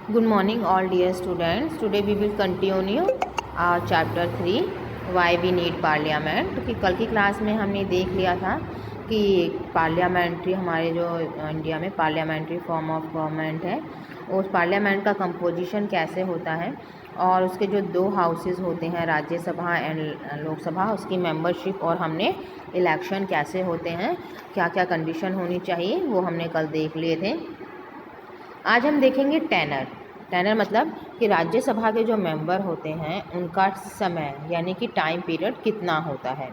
Good morning all dear students. Today we will continue our chapter 3 why we need parliament। कि कल की class में हमने देख लिया था कि पार्लियामेंट्री हमारे जो इंडिया में पार्लियामेंट्री फॉर्म ऑफ गवर्नमेंट है, उस पार्लियामेंट का कंपोजिशन कैसे होता है और उसके जो दो हाउसेस होते हैं राज्यसभा एंड लोकसभा, उसकी मेंबरशिप और हमने इलेक्शन कैसे होते हैं, क्या क्या कंडीशन होनी चाहिए वो हमने कल देख लिए थे। आज हम देखेंगे टेनर मतलब कि राज्यसभा के जो मेंबर होते हैं उनका समय यानी कि टाइम पीरियड कितना होता है।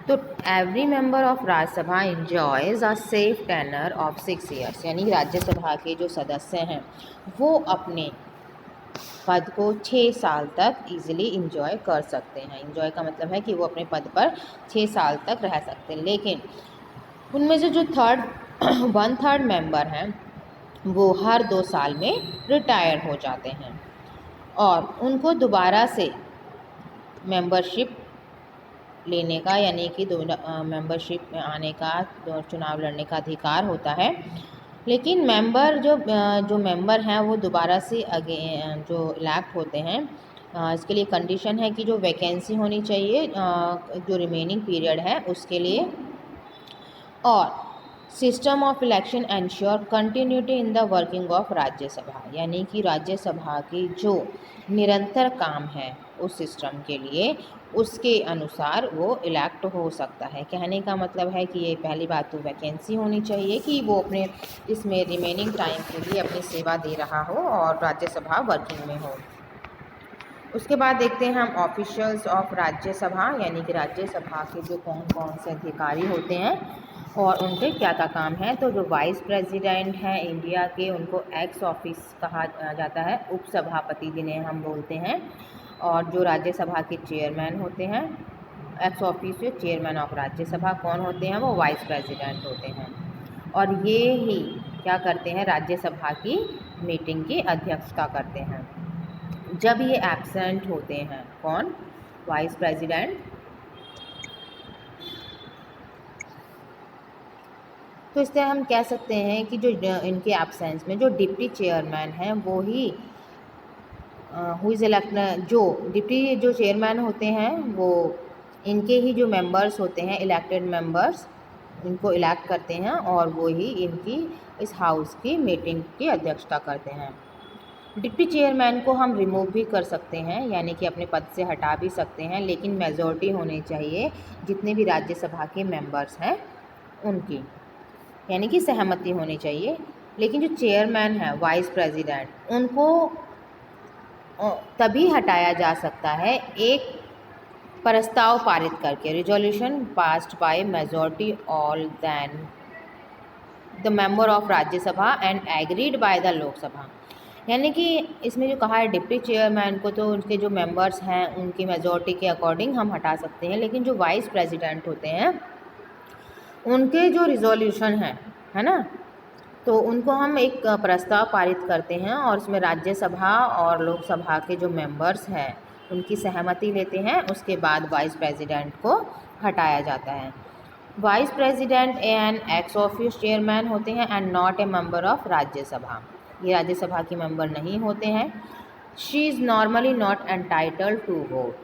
तो every member of Rajya Sabha enjoys a safe tenure of 6 years, यानी राज्यसभा के जो सदस्य हैं वो अपने पद को 6 साल तक इजीली इंजॉय कर सकते हैं। इंजॉय का मतलब है कि वो अपने पद पर 6 साल तक रह सकते हैं, लेकिन उनमें से जो 1/3 मेंबर हैं वो हर 2 साल में रिटायर हो जाते हैं और उनको दोबारा से मेंबरशिप लेने का यानी कि मेंबरशिप में आने का, चुनाव लड़ने का अधिकार होता है। लेकिन जो मेंबर हैं वो दोबारा से जो इलेक्ट होते हैं, इसके लिए कंडीशन है कि जो वैकेंसी होनी चाहिए जो रिमेनिंग पीरियड है उसके लिए, और system of election ensure continuity in the working of Rajya Sabha, यानी कि राज्यसभा की जो निरंतर काम है उस सिस्टम के लिए उसके अनुसार वो इलेक्ट हो सकता है। कहने का मतलब है कि ये पहली बात तो वैकेंसी होनी चाहिए कि वो अपने इसमें रिमेनिंग टाइम के लिए अपनी सेवा दे रहा हो और राज्यसभा वर्किंग में हो। उसके बाद देखते हैं हम ऑफिशियल्स ऑफ राज्यसभा, यानी कि राज्यसभा के जो कौन कौन से अधिकारी होते हैं और उनके क्या क्या काम है। तो जो वाइस प्रेसिडेंट हैं इंडिया के उनको एक्स ऑफिस कहा जाता है, उपसभापति जिन्हें हम बोलते हैं। और जो राज्यसभा के चेयरमैन होते हैं एक्स ऑफिस से चेयरमैन ऑफ राज्यसभा कौन होते हैं, वो वाइस प्रेसिडेंट होते हैं। और ये ही क्या करते हैं, राज्यसभा की मीटिंग की अध्यक्षता करते हैं जब ये एब्सेंट होते हैं। कौन? Vice president. तो इससे हम कह सकते हैं कि जो इनके एब्सेंस में जो डिप्टी चेयरमैन हैं वो ही हु इज़ इलेक्ट, जो डिप्टी जो चेयरमैन होते हैं वो इनके ही जो मेंबर्स होते हैं इलेक्टेड मेंबर्स, इनको इलेक्ट करते हैं और वो ही इनकी इस हाउस की मीटिंग की अध्यक्षता करते हैं। डिप्टी चेयरमैन को हम रिमूव भी कर सकते हैं, यानी कि अपने पद से हटा भी सकते हैं, लेकिन मेजॉरिटी होनी चाहिए जितने भी राज्यसभा के मेंबर्स हैं उनकी, यानी कि सहमति होनी चाहिए। लेकिन जो चेयरमैन है वाइस प्रेसिडेंट उनको तभी हटाया जा सकता है एक प्रस्ताव पारित करके, resolution passed by majority all then the member of Rajya Sabha and agreed by the Lok Sabha. यानी कि इसमें जो कहा है डिप्टी चेयरमैन को तो उनके जो मेंबर्स हैं उनकी मेजॉरिटी के अकॉर्डिंग हम हटा सकते हैं, लेकिन जो वाइस प्रेसिडेंट होते हैं उनके जो रिजोल्यूशन है ना, तो उनको हम एक प्रस्ताव पारित करते हैं और उसमें राज्यसभा और लोकसभा के जो मेंबर्स हैं उनकी सहमति लेते हैं। उसके बाद वाइस प्रेसिडेंट को हटाया जाता है। Vice president and ex office chairman होते हैं and not a member of Rajya Sabha, ये राज्यसभा की मेंबर नहीं होते हैं। She is normally not entitled to vote,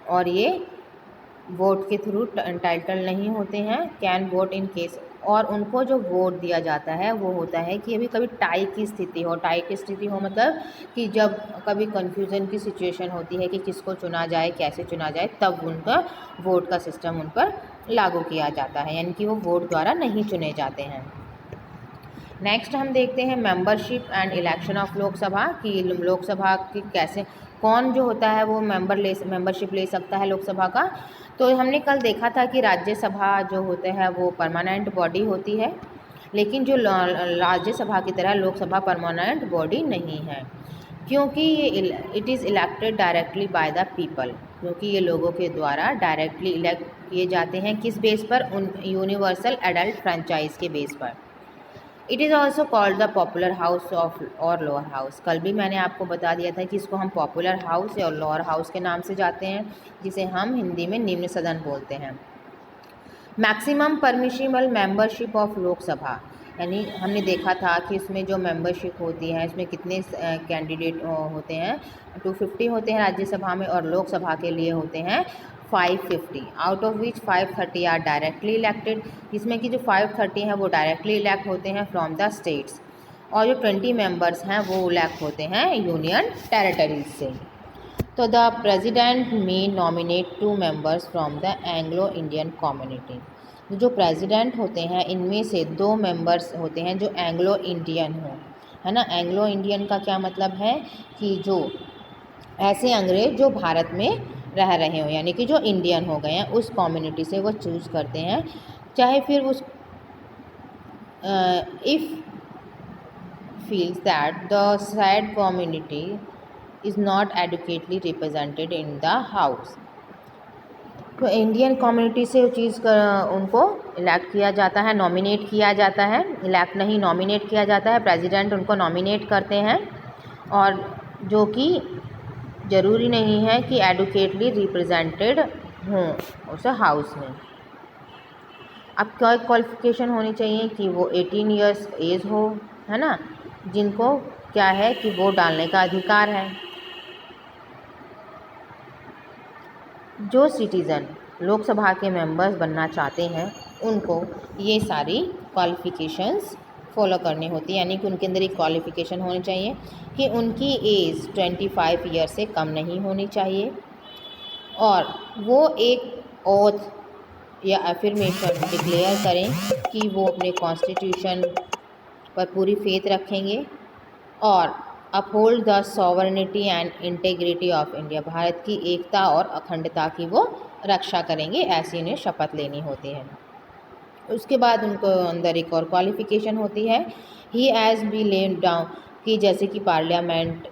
और ये वोट के थ्रू एंटाइटल नहीं होते हैं। कैन वोट इन केस, और उनको जो वोट दिया जाता है वो होता है कि अभी कभी टाई की स्थिति हो। टाई की स्थिति हो मतलब कि जब कभी कन्फ्यूज़न की सिचुएशन होती है कि किसको चुना जाए, कैसे चुना जाए, तब उनका वोट का सिस्टम उन पर लागू किया जाता है, यानी कि वो वोट द्वारा नहीं चुने जाते हैं। नेक्स्ट हम देखते हैं membership and election of Lok Sabha, कि लोकसभा की कैसे कौन जो होता है वो मेंबरशिप ले सकता है लोकसभा का। तो हमने कल देखा था कि राज्यसभा जो होते हैं वो परमानेंट बॉडी होती है, लेकिन जो राज्यसभा की तरह लोकसभा परमानेंट बॉडी नहीं है, क्योंकि ये it is elected directly by the people, क्योंकि ये लोगों के द्वारा डायरेक्टली इलेक्ट किए जाते हैं। किस बेस पर? उन यूनिवर्सल एडल्ट फ्रेंचाइज के बेस पर। It is also called the popular house of और लोअर हाउस। कल भी मैंने आपको बता दिया था कि इसको हम पॉपुलर हाउस और लोअर हाउस के नाम से जाते हैं, जिसे हम हिंदी में निम्न सदन बोलते हैं। Maximum permissible membership of Lok Sabha, यानी हमने देखा था कि इसमें जो मेंबरशिप होती है इसमें कितने कैंडिडेट होते हैं, 250 होते हैं राज्यसभा में, और लोकसभा के लिए होते हैं 550, out of which 530 are directly elected. इसमें कि जो 530 हैं वो डायरेक्टली इलेक्ट होते हैं फ्रॉम द स्टेट्स, और जो 20 मेंबर्स हैं वो इलेक्ट होते हैं यूनियन टेरिटरीज से। तो the president may nominate 2 members from the Anglo Indian community. जो प्रेसिडेंट होते हैं इनमें से 2 मेंबर्स होते हैं जो एंग्लो इंडियन हो, है ना। एंग्लो इंडियन का क्या मतलब है कि जो ऐसे अंग्रेज जो भारत में रह रहे हो, यानी कि जो इंडियन हो गए हैं, उस कम्युनिटी से वो चूज़ करते हैं। चाहे फिर उस if feels that the said community is not adequately represented in the house। तो इंडियन कम्युनिटी से चीज़ उनको इलेक्ट किया जाता है, नॉमिनेट किया जाता है, इलेक्ट नहीं नॉमिनेट किया जाता है। प्रेसिडेंट उनको नॉमिनेट करते हैं, और जो कि ज़रूरी नहीं है कि एडुकेटली रिप्रेजेंटेड हों उस हाउस में। अब क्या क्वालिफ़िकेशन होनी चाहिए कि वो 18 ईयर्स एज हो, है ना, जिनको क्या है कि वोट डालने का अधिकार है। जो सिटीज़न लोकसभा के मेंबर्स बनना चाहते हैं उनको ये सारी क्वालिफ़िकेशंस फॉलो करनी होती है, यानी कि उनके अंदर एक क्वालिफ़िकेशन होनी चाहिए कि उनकी एज 25 ईयर से कम नहीं होनी चाहिए, और वो एक ओथ या अफर्मेशन डिक्लेयर करें कि वो अपने कॉन्स्टिट्यूशन पर पूरी फेथ रखेंगे, और uphold the sovereignty and integrity of India, Bharat की एकता और अखंडता की वो रक्षा करेंगे, ऐसी इन्हें शपथ लेनी होती है। उसके बाद उनको अंदर एक और क्वालिफ़िकेशन होती है, ही एज़ बी लेड डाउन, कि जैसे कि पार्लियामेंट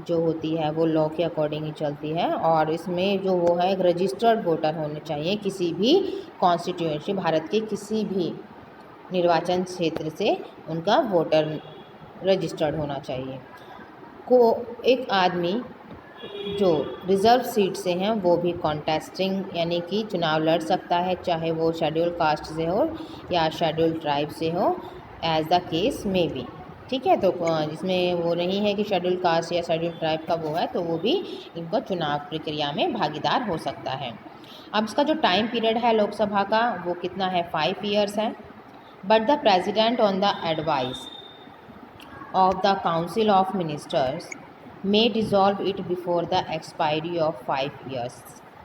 जो होती है वो लॉ के अकॉर्डिंग ही चलती है, और इसमें जो वो है एक रजिस्टर्ड वोटर होने चाहिए, किसी भी कॉन्स्टिट्यूएंसी भारत के किसी भी निर्वाचन क्षेत्र से उनका वोटर रजिस्टर्ड होना चाहिए। को एक आदमी जो रिज़र्व सीट से हैं वो भी कॉन्टेस्टिंग यानी कि चुनाव लड़ सकता है, चाहे वो शेड्यूल कास्ट से हो या शेड्यूल ट्राइब से हो, एज द केस में बी। ठीक है, तो जिसमें वो नहीं है कि शेड्यूल कास्ट या शेड्यूल ट्राइब का वो है, तो वो भी इनको चुनाव प्रक्रिया में भागीदार हो सकता है। अब इसका जो टाइम पीरियड है लोकसभा का वो कितना है, 5 ईयर्स है। But the president on the advice of the Council of Ministers may dissolve it before the expiry of 5 years।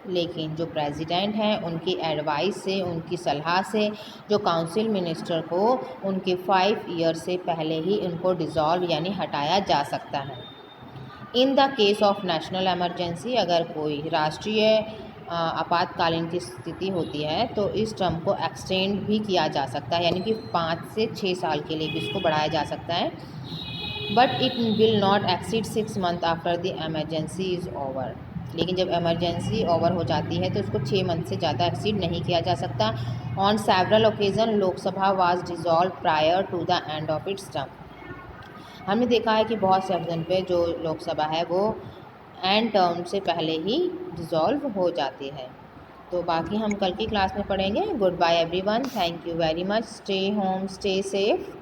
लेकिन जो प्रेसिडेंट हैं उनकी एडवाइस से, उनकी सलाह से जो काउंसिल मिनिस्टर को उनके 5 ईयर से पहले ही उनको डिज़ोल्व यानी हटाया जा सकता है। In the case of national emergency, अगर कोई राष्ट्रीय आपातकालीन की स्थिति होती है तो इस टर्म को एक्सटेंड भी किया जा सकता है, यानी कि 5 से 6 साल के लिए भी इसको बढ़ाया जा सकता है। But it will not exceed 6 month after the emergency is over. लेकिन जब एमरजेंसी ओवर हो जाती है तो उसको 6 मंथ से ज़्यादा एक्सीड नहीं किया जा सकता। On several occasion Lok Sabha was dissolve prior to the end of its term. हमने देखा है कि बहुत से ऑप्शन पे जो लोकसभा है वो एंड टर्म से पहले ही डिज़ोल्व हो जाती है। तो बाकी हम कल की क्लास में पढ़ेंगे। Goodbye everyone, thank you very much, stay home, stay safe.